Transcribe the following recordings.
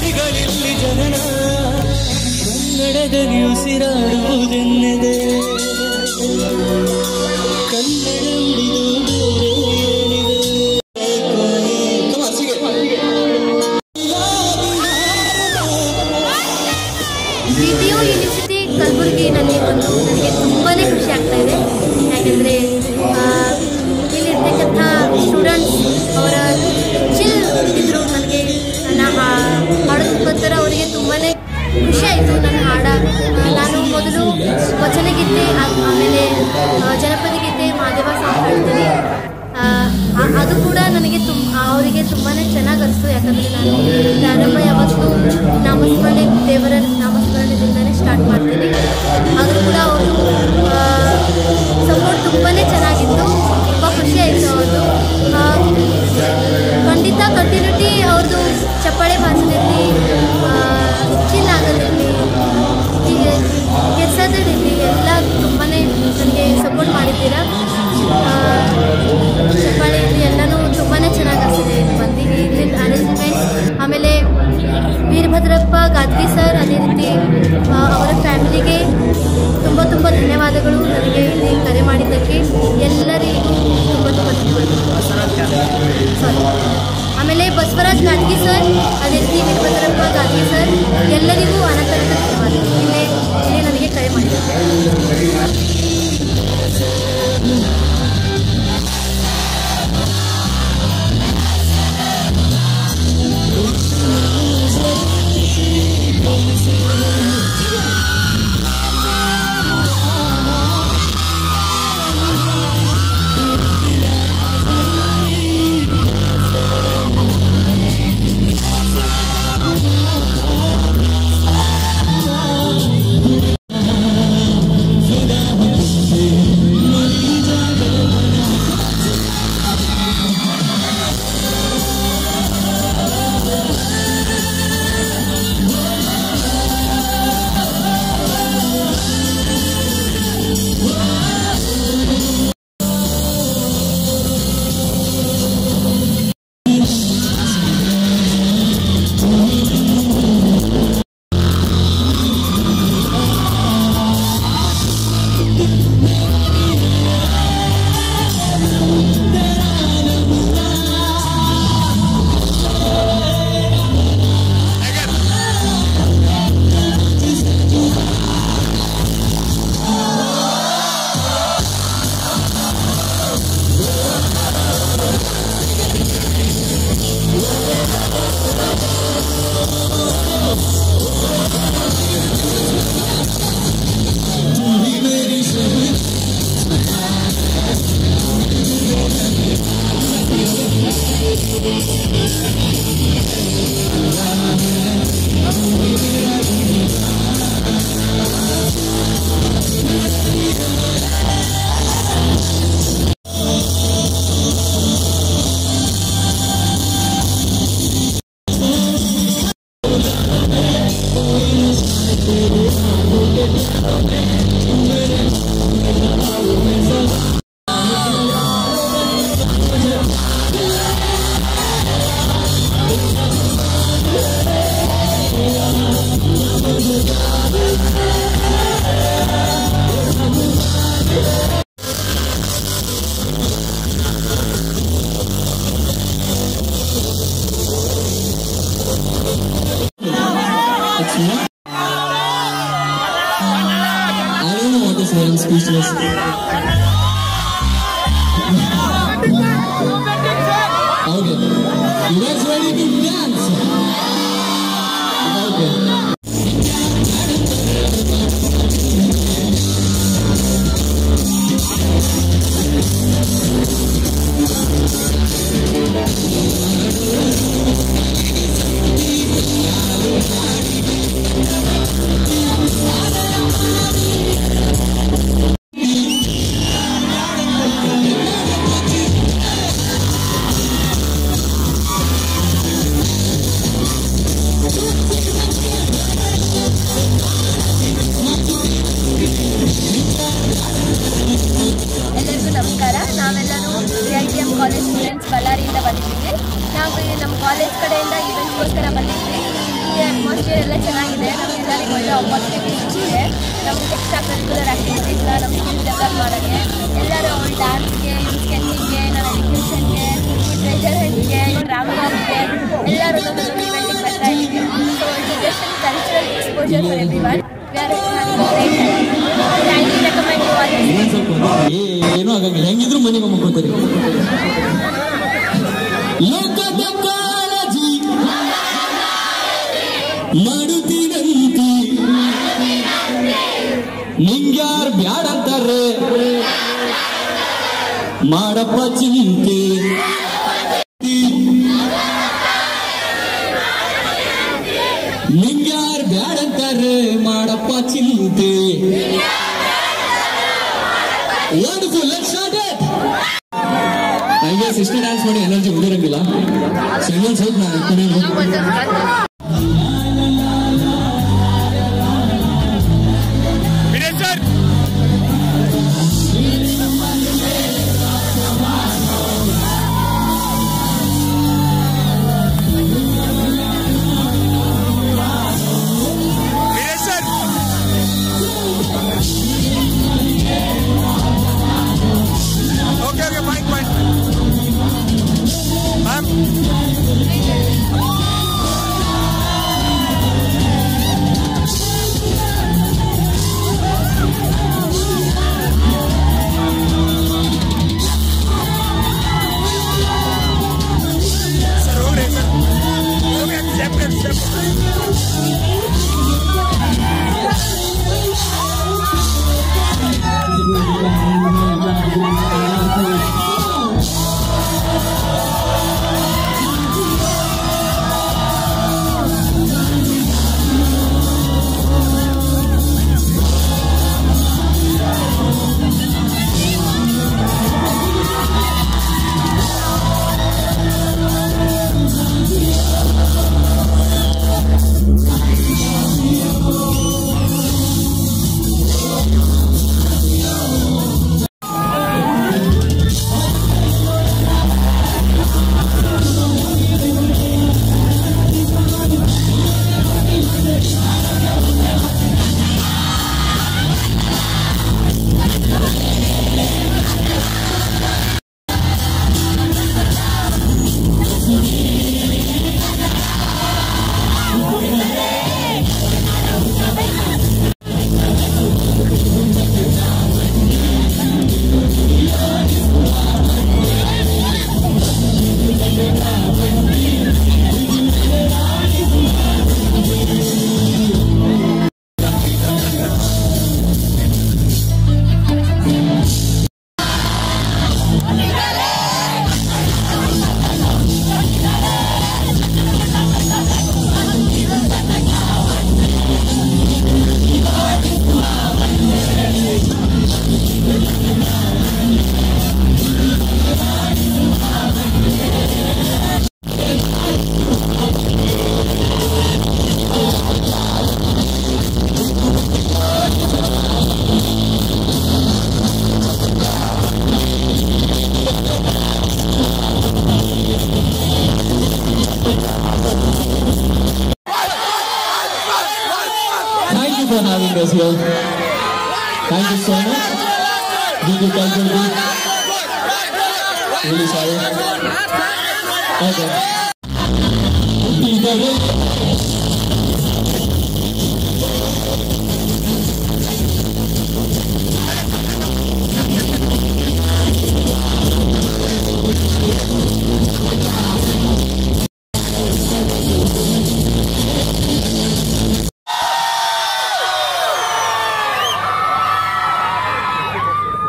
ನದಿಗಳಲ್ಲಿ ಜನನ ಕನ್ನಡದಲ್ಲಿ ಉಸಿರಾಡುವುದೆನ್ನದೆ ಕನ್ನಡ ಉಳಿದು BPU ಯೂನಿವರ್ಸಿಟಿ ಕಲಬುರಗಿನಲ್ಲಿ ನನಗೆ ತುಂಬಾ ಖುಷಿ ಆಗ್ತಾ ಇದೆ. ಯಾಕೆಂದರೆ ಇಲ್ಲಿರ್ತಕ್ಕಂಥ ಸ್ಟೂಡೆಂಟ್ಸ್ ಅವರ ಚಿಲ್ ಇದ್ದರು. ನನಗೆ ನನ್ನ ಹಾಡೋದಕ್ಕೋಸ್ಕರ ಅವರಿಗೆ ತುಂಬಾ ಖುಷಿ ಆಯಿತು. ನನ್ನ ನಾನು ಮೊದಲು ವಚನಗೀತೆ, ಆಮೇಲೆ ಜನಪದ ಗೀತೆ, ಮಾದೇವ ಸಾಂಗ್ ಹಾಡ್ತೀನಿ. ಅದು ಕೂಡ ನನಗೆ ಅವರಿಗೆ ತುಂಬಾ ಚೆನ್ನಾಗಿ ಅನಿಸ್ತು. ಯಾಕಂದರೆ ನಾನು ಪ್ರಾರಂಭ ಯಾವತ್ತೂ ನಾಮಸ್ಮರಣೆ, ದೇವರ ನಾಮಸ್ಮರಣೆದಿಂದಲೇ ಸ್ಟಾರ್ಟ್ ಮಾಡ್ತೀನಿ. ಆದರೂ ಕೂಡ ಅವರು ಸಪೋರ್ಟ್ ತುಂಬಾ ಚೆನ್ನಾಗಿತ್ತು. ತುಂಬ ಖುಷಿ ಆಯಿತು ಅವ್ರದ್ದು. ಖಂಡಿತ ಕಂಟಿನ್ಯೂಟಿ ಅವ್ರದ್ದು ಚಪ್ಪಾಳೆ ಭಾಷೆಯಲ್ಲಿ ಚಿಲ್ ಆಗೋದಿರಲಿ, ಕೆಲ್ಸದಿರಲಿ, ಎಲ್ಲ ತುಂಬಾ ನನಗೆ ಸಪೋರ್ಟ್ ಮಾಡಿದ್ದೀರಾ. ಚಪ್ಪಾಳೆಯಲ್ಲಿ ಎಲ್ಲನೂ ತುಂಬಾ ಚೆನ್ನಾಗಿ ಅನಿಸಿದೆ. ಬಂದಿದ್ದು ಇಲ್ಲಿನ ಅರೇಂಜ್ಮೆಂಟ್, ಆಮೇಲೆ ವೀರಭದ್ರಪ್ಪ ಗಾದ್ವಿ ಸರ್, ಅದೇ ರೀತಿ ಅವರ ಫ್ಯಾಮಿಲಿಗೆ ತುಂಬ ಧನ್ಯವಾದಗಳು. ನನಗೆ ಇಲ್ಲಿ ಕರೆ ಮಾಡಿದ್ದಕ್ಕೆ ಎಲ್ಲರಿಗೂ ತುಂಬ ಸಾರಿ. ಆಮೇಲೆ ಬಸವರಾಜ್ ಗಾದ್ವಿ ಸರ್, ಅದೇ ರೀತಿ ವೀರಭದ್ರಪ್ಪ ಗಾದ್ವಿ ಸರ್, ಎಲ್ಲರಿಗೂ ಅನಂತರ ಧನ್ಯವಾದಗಳು. ಇಲ್ಲಿ ನನಗೆ ಕರೆ ಮಾಡಿದ್ದಾರೆ. I'm speechless. Okay, you guys ready to dance? Okay. College students ಬಳ್ಳಾರಿಯಿಂದ ಬಂದಿದ್ದೀವಿ. ನಾವು ನಮ್ಮ ಕಾಲೇಜ್ ಕಡೆಯಿಂದ ಈವೆಂಟ್ಗೋಸ್ಕರ ಬಂದಿದ್ವಿ. ಇಲ್ಲಿ ಅಟ್ಮಾಸ್ಫಿಯರ್ ಎಲ್ಲ ಚೆನ್ನಾಗಿದೆ. ನಮಗೆಲ್ಲರಿಗೂ ಒಳ್ಳೆ ಆಪರ್ಚುನಿಟಿ ಸಿಕ್ಕಿದೆ. ನಮ್ಗೆ ಎಕ್ಸ್ಟ್ರಾ ಕರಿಕ್ಯುಲರ್ ಆ್ಯಕ್ಟಿವಿಟೀಸ್ನ ನಮ್ಮ ಸ್ಕಿಲ್ ಡೆವಲಪ್ ಮಾಡೋಕ್ಕೆ ಎಲ್ಲರೂ ಅವ್ರು ಡ್ಯಾನ್ಸ್ಗೆ, ಸ್ಕೆಚಿಂಗ್ಗೆ, ನಾನು ಎಜುಕೇಷನ್ಗೆ, ಟ್ರೆಜರ್ ಹಂಟ್ಗೆ, ಟ್ರಾವೆಲ್ ವರ್ಕ್ಗೆ ಎಲ್ಲರೂ ನಮ್ಮನ್ನು ಇವೆಂಟಿಗೆ ಬರ್ತಾ ಇದ್ದೀವಿ. So it's just cultural exposure for everyone. We are having great time. I recommend you all. ಏನೂ ಆಗಂಗಿಲ್ಲ, ಹೆಂಗಿದ್ರು ಮನೆಗೆ ಹೋಗ್ಕೊತೀರಿ. ಲೋಕದ ಕಾಳಜಿ ಮಾಡುತ್ತೀನಂತಿ ನಿಂಗ್ಯಾರು ಬ್ಯಾಡಂತಾರೆ ಮಾಡಪ್ಪ ಚಿಂತೆ. ನಿಂಗ್ಯಾರು ಬ್ಯಾಡಂತಾರೆ ಮಾಡಪ್ಪ ಚಿಂತೆ. Wonderful, let's start it. ಹಂಗೆ ಸಿಸ್ಟರ್ ಡ್ಯಾನ್ಸ್ ಮಾಡಿ ಎನರ್ಜಿ ಉಳಿರಂಗಿಲ್ಲ. ಸೆವೆನ್ ಸ್ವಲ್ಪ ನಾನು ಕುಣಿಯೋದು. For having us here. Thank you so much. Did you come to me? Really sorry. Okay.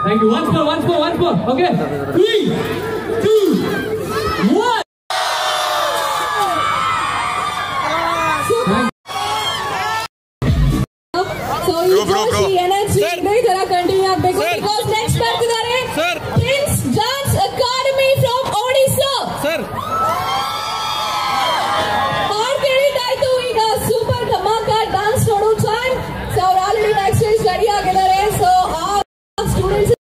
Thank you. Once more. Okay. 3, 2, 1. So you see energy ಇದೇ ತರ continue ಆಗಬೇಕು. Because next ಬರ್ತಿದ್ದಾರೆ Prince Dance Academy from Odisha. Sir ಆಯ್ತು. ಈಗ super dhamaka dance ನೋಡೋ time. So ಅವ್ರು already backstage ready ಆಗಿದ್ದಾರೆ. So ಆ ಸ್ಟೂಡೆಂಟ್ಸ್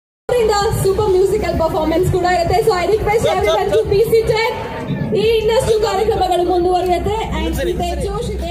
ಸೂಪರ್ ಮ್ಯೂಸಿಕಲ್ ಪರ್ಫಾರ್ಮೆನ್ಸ್ ಕೂಡ ಇರುತ್ತೆ. So I request everyone to be seated. ಈ ಇನ್ನಷ್ಟು ಕಾರ್ಯಕ್ರಮಗಳು ಮುಂದುವರಿಯುತ್ತೆ. ಅಂಡ್ ಜೋಶ್ ಇದೆ.